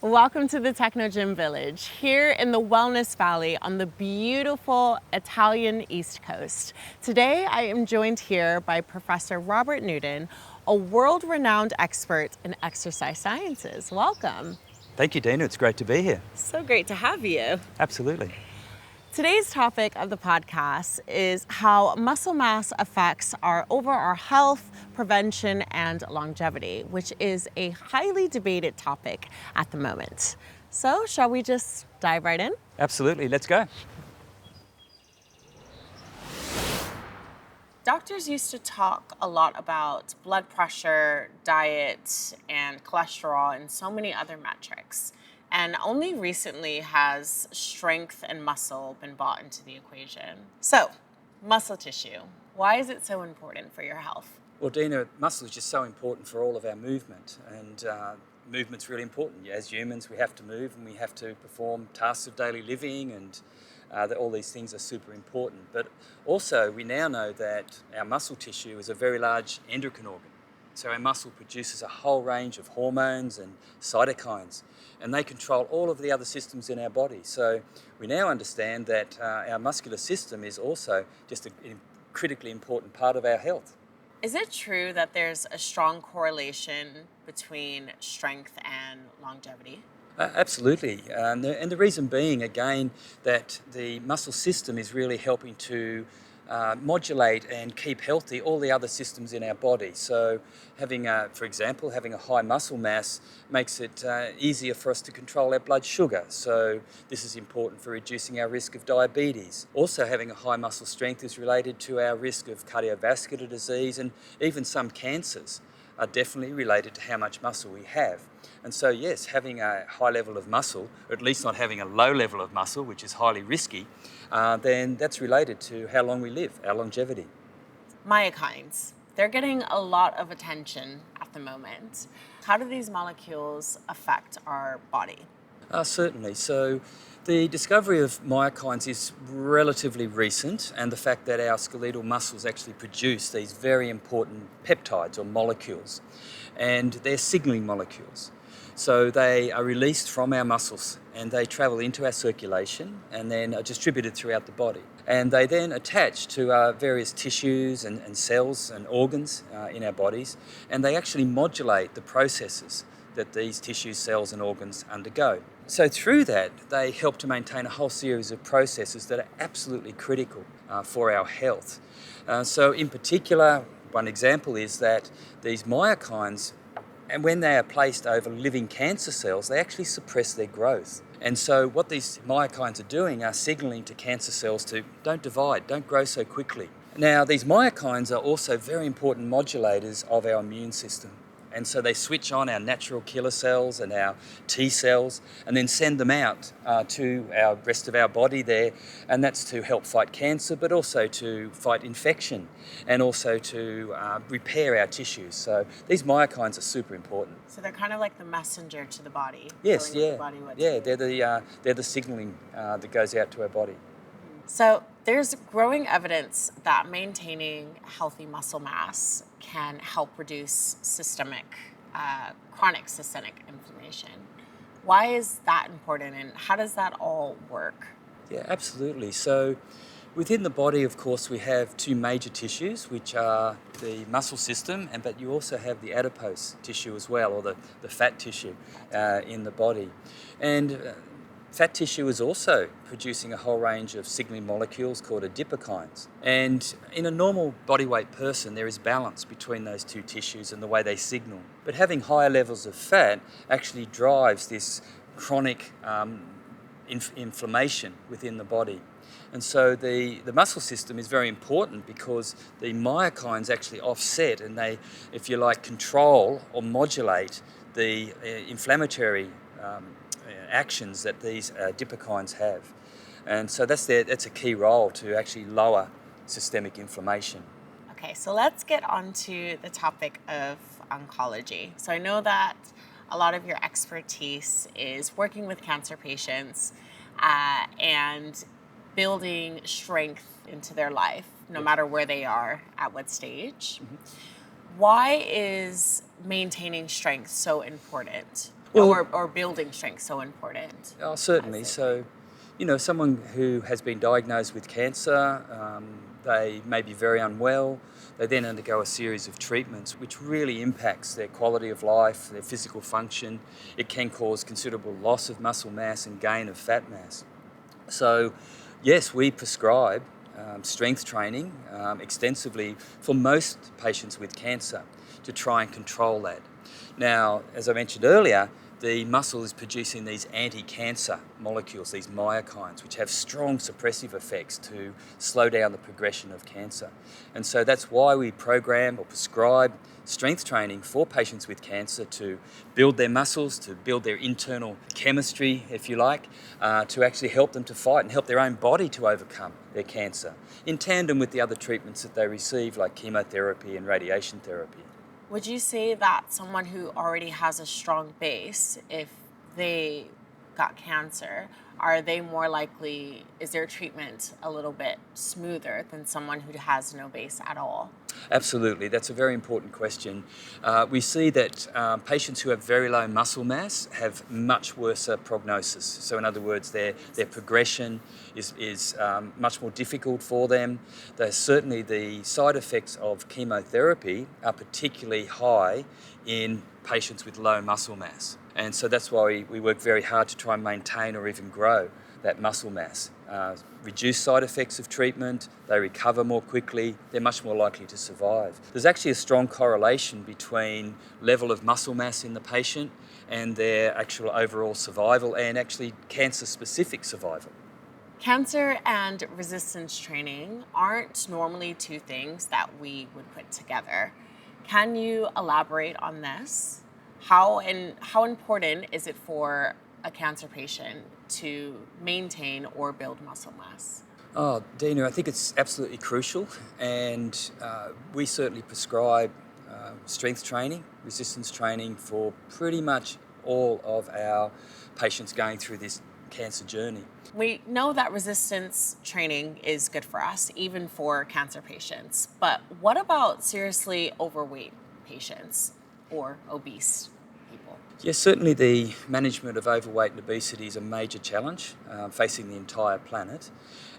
Welcome to the Technogym Village, here in the Wellness Valley on the beautiful Italian East Coast. Today I am joined here by Professor Robert Newton, a world-renowned expert in exercise sciences. Welcome. Thank you, Dina. It's great to be here. So great to have you. Absolutely. Today's topic of the podcast is how muscle mass affects our overall health, prevention, and longevity, which is a highly debated topic at the moment. So, shall we just dive right in? Absolutely. Let's go. Doctors used to talk a lot about blood pressure, diet, and cholesterol, and so many other metrics. And only recently has strength and muscle been brought into the equation. So, muscle tissue, why is it so important for your health? Well, Dina, muscle is just so important for all of our movement, and movement's really important. As humans, we have to move and we have to perform tasks of daily living, and that all these things are super important. But also, we now know that our muscle tissue is a very large endocrine organ. So our muscle produces a whole range of hormones and cytokines, and they control all of the other systems in our body. So we now understand that our muscular system is also just a critically important part of our health. Is it true that there's a strong correlation between strength and longevity? Absolutely, and the reason being, again, that the muscle system is really helping to modulate and keep healthy all the other systems in our body. So for example, having a high muscle mass makes it easier for us to control our blood sugar. So this is important for reducing our risk of diabetes. Also, having a high muscle strength is related to our risk of cardiovascular disease, and even some cancers are definitely related to how much muscle we have. And so yes, having a high level of muscle, or at least not having a low level of muscle, which is highly risky, then that's related to how long we live, our longevity. Myokines, they're getting a lot of attention at the moment. How do these molecules affect our body? Certainly. So the discovery of myokines is relatively recent, and the fact that our skeletal muscles actually produce these very important peptides or molecules, and they're signaling molecules. So they are released from our muscles and they travel into our circulation and then are distributed throughout the body. And they then attach to various tissues and cells and organs in our bodies, and they actually modulate the processes that these tissues, cells and organs undergo. So through that, they help to maintain a whole series of processes that are absolutely critical for our health. So in particular, one example is that these myokines, and when they are placed over living cancer cells, they actually suppress their growth. And so what these myokines are doing are signaling to cancer cells to don't divide, don't grow so quickly. Now, these myokines are also very important modulators of our immune system. And so they switch on our natural killer cells and our T cells and then send them out to our rest of our body there. And that's to help fight cancer, but also to fight infection and also to repair our tissues. So these myokines are super important. So they're kind of like the messenger to the body. Yes, telling yeah. the body what to Yeah, do. they're the signaling that goes out to our body. So there's growing evidence that maintaining healthy muscle mass can help reduce chronic systemic inflammation. Why is that important, and how does that all work? Yeah, absolutely. So within the body, of course, we have two major tissues, which are the muscle system, but you also have the adipose tissue as well, or the fat tissue in the body. And fat tissue is also producing a whole range of signaling molecules called adipokines. And in a normal body weight person, there is balance between those two tissues and the way they signal. But having higher levels of fat actually drives this chronic inflammation within the body. And so the muscle system is very important because the myokines actually offset and they, if you like, control or modulate the inflammatory actions that these adipokines have. And so that's a key role to actually lower systemic inflammation. Okay, so let's get on to the topic of oncology. So I know that a lot of your expertise is working with cancer patients and building strength into their life, no matter where they are, at what stage. Mm-hmm. Why is maintaining strength so important? Well, or building strength so important as certainly. it? So, someone who has been diagnosed with cancer, they may be very unwell. They then undergo a series of treatments which really impacts their quality of life, their physical function. It can cause considerable loss of muscle mass and gain of fat mass. So, yes, we prescribe strength training extensively for most patients with cancer to try and control that. Now, as I mentioned earlier, the muscle is producing these anti-cancer molecules, these myokines, which have strong suppressive effects to slow down the progression of cancer. And so that's why we program or prescribe strength training for patients with cancer to build their muscles, to build their internal chemistry, if you like, to actually help them to fight and help their own body to overcome their cancer, in tandem with the other treatments that they receive, like chemotherapy and radiation therapy. Would you say that someone who already has a strong base, if they got cancer, are they more likely, is their treatment a little bit smoother than someone who has no base at all? Absolutely, that's a very important question. We see that patients who have very low muscle mass have much worse prognosis. So, in other words, their progression is much more difficult for them. Certainly, the side effects of chemotherapy are particularly high in patients with low muscle mass. And so that's why we work very hard to try and maintain or even grow that muscle mass. Reduce side effects of treatment, they recover more quickly, they're much more likely to survive. There's actually a strong correlation between level of muscle mass in the patient and their actual overall survival and actually cancer-specific survival. Cancer and resistance training aren't normally two things that we would put together. Can you elaborate on this? How important is it for a cancer patient to maintain or build muscle mass? Oh, Dina, I think it's absolutely crucial, and we certainly prescribe strength training, resistance training for pretty much all of our patients going through this cancer journey. We know that resistance training is good for us, even for cancer patients. But what about seriously overweight patients or obese people? Yes, certainly the management of overweight and obesity is a major challenge facing the entire planet.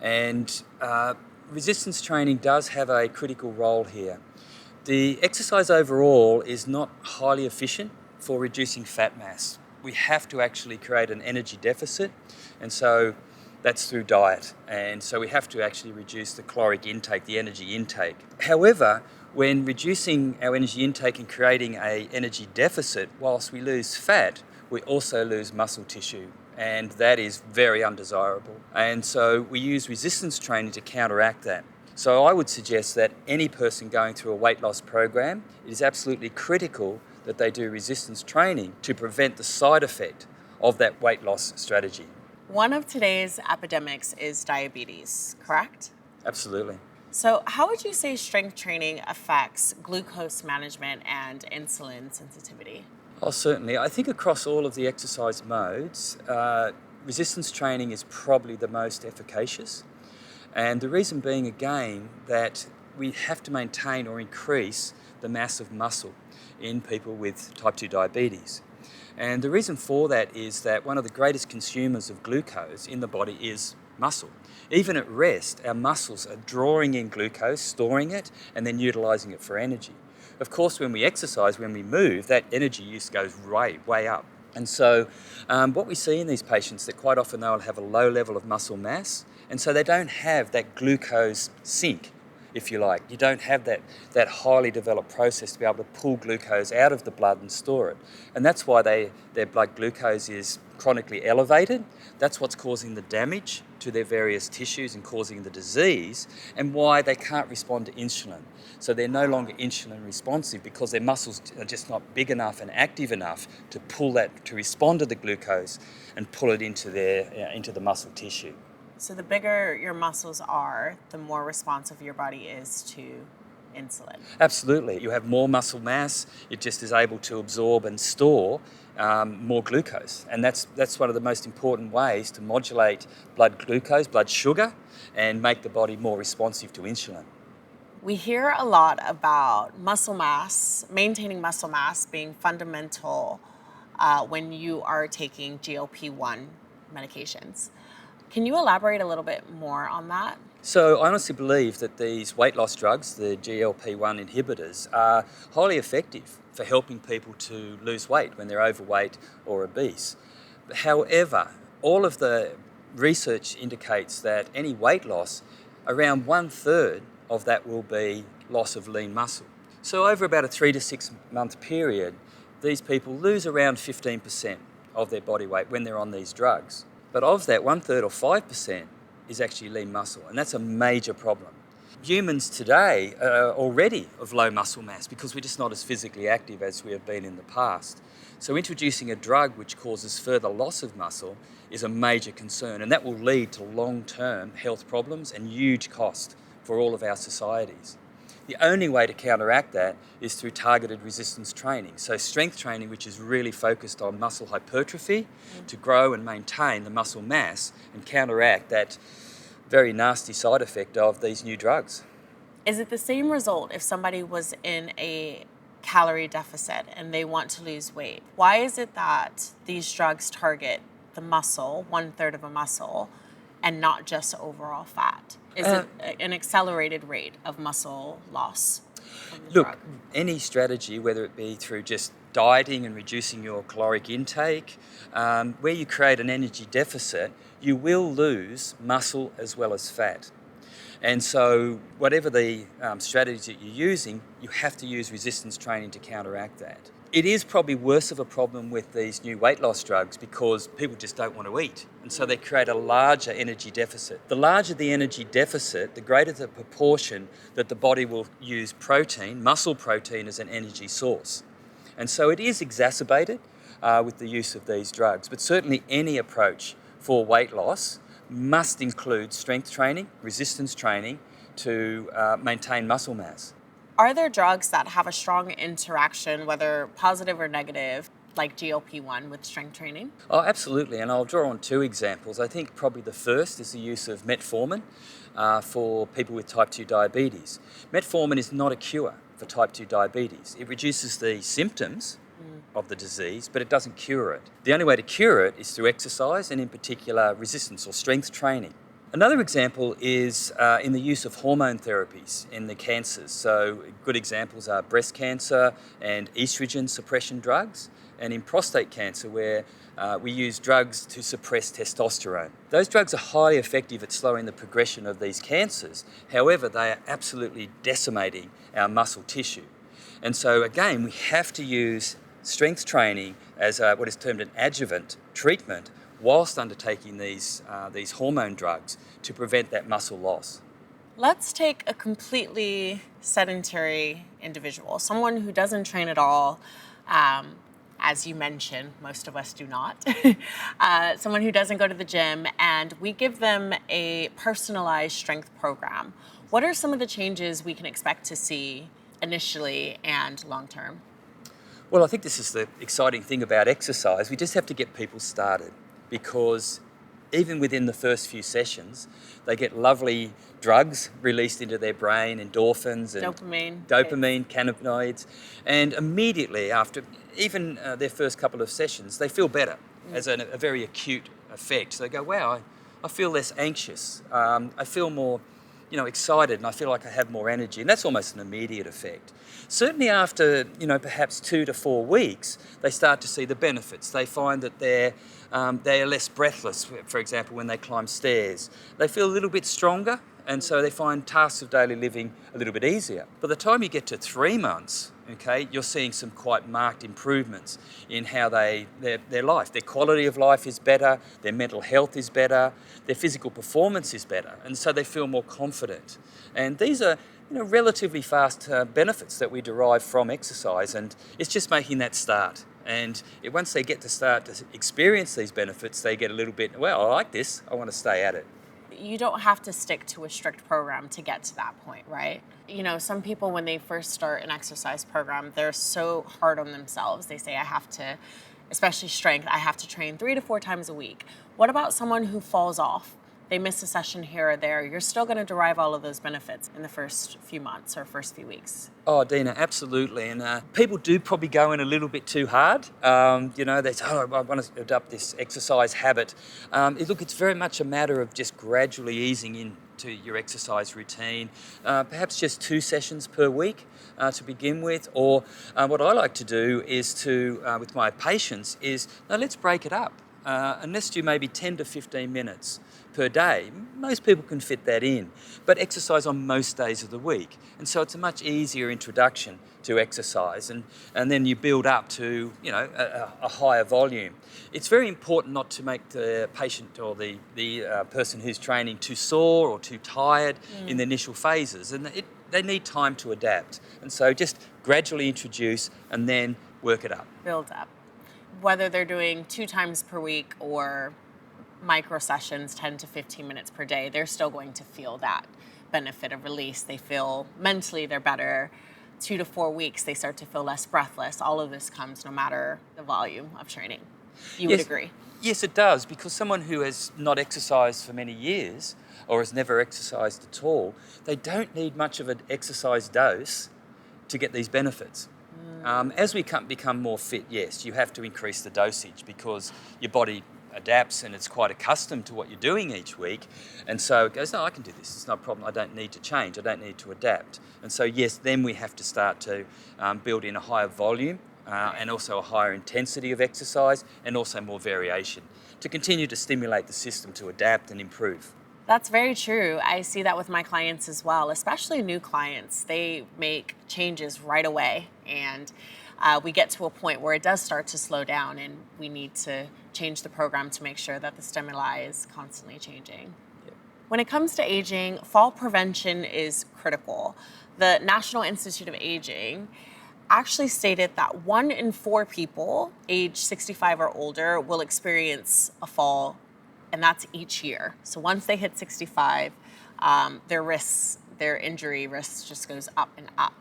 And resistance training does have a critical role here. The exercise overall is not highly efficient for reducing fat mass. We have to actually create an energy deficit, and so that's through diet. And so we have to actually reduce the caloric intake, the energy intake. However, when reducing our energy intake and creating an energy deficit, whilst we lose fat, we also lose muscle tissue, and that is very undesirable. And so we use resistance training to counteract that. So I would suggest that any person going through a weight loss program, it is absolutely critical that they do resistance training to prevent the side effect of that weight loss strategy. One of today's epidemics is diabetes, correct? Absolutely. So, how would you say strength training affects glucose management and insulin sensitivity? Oh, certainly. I think across all of the exercise modes, resistance training is probably the most efficacious. And the reason being, again, that we have to maintain or increase the mass of muscle in people with type 2 diabetes. And the reason for that is that one of the greatest consumers of glucose in the body is muscle. Even at rest, our muscles are drawing in glucose, storing it, and then utilizing it for energy. Of course, when we exercise, when we move, that energy use goes way up. And so what we see in these patients that quite often they'll have a low level of muscle mass, and so they don't have that glucose sink, if you like. You don't have that highly developed process to be able to pull glucose out of the blood and store it. And that's why their blood glucose is chronically elevated. That's what's causing the damage to their various tissues and causing the disease, and why they can't respond to insulin. So they're no longer insulin responsive because their muscles are just not big enough and active enough to pull that, to respond to the glucose and pull it into the muscle tissue. So, the bigger your muscles are, the more responsive your body is to insulin. Absolutely. You have more muscle mass, it just is able to absorb and store more glucose. And that's one of the most important ways to modulate blood glucose, blood sugar, and make the body more responsive to insulin. We hear a lot about muscle mass, maintaining muscle mass being fundamental when you are taking GLP-1 medications. Can you elaborate a little bit more on that? So I honestly believe that these weight loss drugs, the GLP-1 inhibitors, are highly effective for helping people to lose weight when they're overweight or obese. However, all of the research indicates that any weight loss, around 1/3 of that will be loss of lean muscle. So over about a 3 to 6 month period, these people lose around 15% of their body weight when they're on these drugs. But of that, 1/3 or 5% is actually lean muscle, and that's a major problem. Humans today are already of low muscle mass because we're just not as physically active as we have been in the past. So introducing a drug which causes further loss of muscle is a major concern, and that will lead to long-term health problems and huge cost for all of our societies. The only way to counteract that is through targeted resistance training. So strength training, which is really focused on muscle hypertrophy to grow and maintain the muscle mass and counteract that very nasty side effect of these new drugs. Is it the same result if somebody was in a calorie deficit and they want to lose weight? Why is it that these drugs target the muscle, 1/3 of a muscle, and not just overall fat? Is it an accelerated rate of muscle loss from the Look, drug? any strategy, whether it be through just dieting and reducing your caloric intake, where you create an energy deficit, you will lose muscle as well as fat. And so whatever the strategy that you're using, you have to use resistance training to counteract that. It is probably worse of a problem with these new weight loss drugs because people just don't want to eat. And so they create a larger energy deficit. The larger the energy deficit, the greater the proportion that the body will use protein, muscle protein, as an energy source. And so it is exacerbated with the use of these drugs. But certainly any approach for weight loss must include strength training, resistance training to maintain muscle mass. Are there drugs that have a strong interaction, whether positive or negative, like GLP-1 with strength training? Oh, absolutely, and I'll draw on two examples. I think probably the first is the use of metformin for people with type 2 diabetes. Metformin is not a cure for type 2 diabetes. It reduces the symptoms of the disease, but it doesn't cure it. The only way to cure it is through exercise and in particular resistance or strength training. Another example is in the use of hormone therapies in the cancers. So good examples are breast cancer and estrogen suppression drugs, and in prostate cancer where we use drugs to suppress testosterone. Those drugs are highly effective at slowing the progression of these cancers. However, they are absolutely decimating our muscle tissue. And so again, we have to use strength training as what is termed an adjuvant treatment whilst undertaking these hormone drugs to prevent that muscle loss. Let's take a completely sedentary individual, someone who doesn't train at all. As you mentioned, most of us do not. Someone who doesn't go to the gym, and we give them a personalized strength program. What are some of the changes we can expect to see initially and long term? Well, I think this is the exciting thing about exercise. We just have to get people started because even within the first few sessions, they get lovely drugs released into their brain, endorphins and dopamine, cannabinoids, and immediately after even their first couple of sessions, they feel better as a very acute effect. So they go, wow, I feel less anxious. I feel more excited, and I feel like I have more energy, and that's almost an immediate effect. Certainly after, perhaps 2 to 4 weeks, they start to see the benefits. They find that they're less breathless, for example, when they climb stairs. They feel a little bit stronger, and so they find tasks of daily living a little bit easier. By the time you get to 3 months, okay, you're seeing some quite marked improvements in how their life, their quality of life is better, their mental health is better, their physical performance is better, and so they feel more confident. And these are relatively fast benefits that we derive from exercise, and it's just making that start. And once they get to start to experience these benefits, they get a little bit, well, I like this, I want to stay at it. You don't have to stick to a strict program to get to that point, right? Some people, when they first start an exercise program, they're so hard on themselves. They say, I have to, especially strength, I have to train 3 to 4 times a week. What about someone who falls off they miss a session here or there, you're still going to derive all of those benefits in the first few months or first few weeks. Oh, Dina, absolutely. And people do probably go in a little bit too hard. They say, oh, I want to adopt this exercise habit. Look, it's very much a matter of just gradually easing into your exercise routine, perhaps just 2 sessions per week to begin with. Or what I like to do is with my patients is, no, let's break it up. And let's do maybe 10 to 15 minutes per day. Most people can fit that in, but exercise on most days of the week. And so it's a much easier introduction to exercise, and then you build up to a higher volume. It's very important not to make the patient or the person who's training too sore or too tired in the initial phases, and they need time to adapt. And so just gradually introduce and then work it up. Build up. Whether they're doing 2 times per week or micro sessions, 10 to 15 minutes per day, they're still going to feel that benefit of release. They feel mentally they're better. 2 to 4 weeks, they start to feel less breathless. All of this comes no matter the volume of training. You would agree? Yes, it does, because someone who has not exercised for many years or has never exercised at all, they don't need much of an exercise dose to get these benefits. As we become more fit, yes, you have to increase the dosage because your body adapts and it's quite accustomed to what you're doing each week. And so it goes, no, I can do this. It's no problem. I don't need to change. I don't need to adapt. And so, yes, then we have to start to build in a higher volume and also a higher intensity of exercise and also more variation to continue to stimulate the system to adapt and improve. That's very true. I see that with my clients as well, especially new clients. They make changes right away, and we get to a point where it does start to slow down, and we need to change the program to make sure that the stimuli is constantly changing. Yep. When it comes to aging, fall prevention is critical. The National Institute of Aging actually stated that 1 in 4 people age 65 or older will experience a fall, and that's each year. So once they hit 65, their injury risks just goes up and up.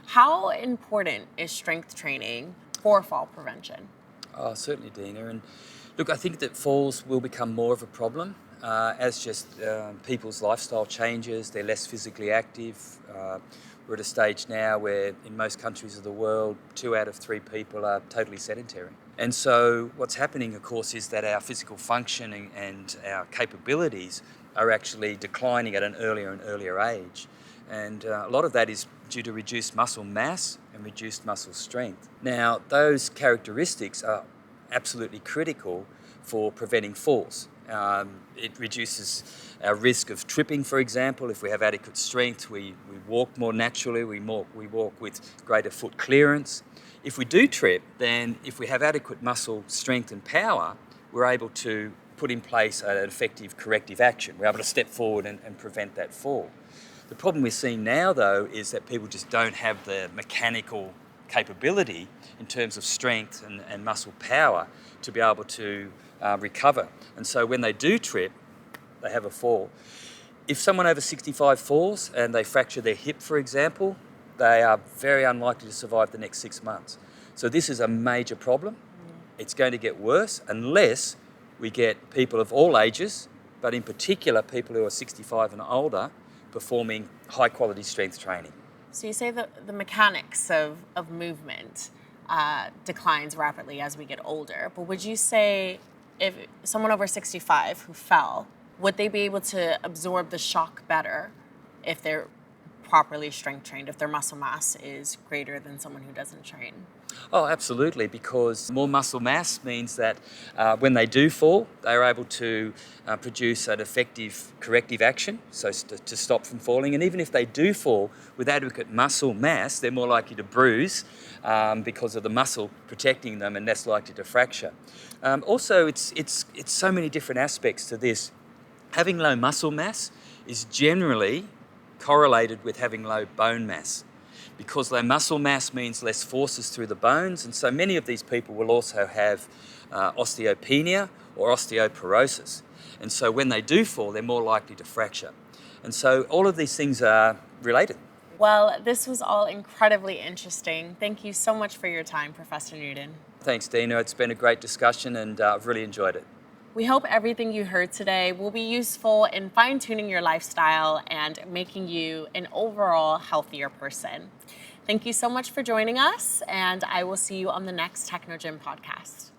How important is strength training for fall prevention? Oh, certainly, Dina. And look, I think that falls will become more of a problem as just people's lifestyle changes. They're less physically active. We're at a stage now where in most countries of the world, 2 out of 3 people are totally sedentary. And so what's happening, of course, is that our physical functioning and our capabilities are actually declining at an earlier and earlier age. And a lot of that is due to reduced muscle mass and reduced muscle strength. Now, those characteristics are absolutely critical for preventing falls. It reduces our risk of tripping, for example. If we have adequate strength, we walk more naturally, we walk with greater foot clearance. If we do trip, then if we have adequate muscle strength and power, we're able to put in place an effective corrective action. We're able to step forward and prevent that fall. The problem we're seeing now, though, is that people just don't have the mechanical capability in terms of strength and muscle power to be able to recover. And so when they do trip, they have a fall. If someone over 65 falls and they fracture their hip, for example, they are very unlikely to survive the next 6 months. So this is a major problem. It's going to get worse unless we get people of all ages, but in particular people who are 65 and older, performing high quality strength training. So you say that the mechanics of movement declines rapidly as we get older, but would you say if someone over 65 who fell, would they be able to absorb the shock better if they're properly strength trained, if their muscle mass is greater than someone who doesn't train? Oh, absolutely, because more muscle mass means that when they do fall, they're able to produce an effective corrective action, so to stop from falling. And even if they do fall with adequate muscle mass, they're more likely to bruise because of the muscle protecting them and less likely to fracture. Also, it's so many different aspects to this. Having low muscle mass is generally correlated with having low bone mass, because low muscle mass means less forces through the bones, and so many of these people will also have osteopenia or osteoporosis, and so when they do fall, they're more likely to fracture. And so all of these things are related. Well, this was all incredibly interesting. Thank you so much for your time, Professor Newton. Thanks, Dina. It's been a great discussion and I've really enjoyed it. We hope everything you heard today will be useful in fine-tuning your lifestyle and making you an overall healthier person. Thank you so much for joining us, and I will see you on the next Technogym podcast.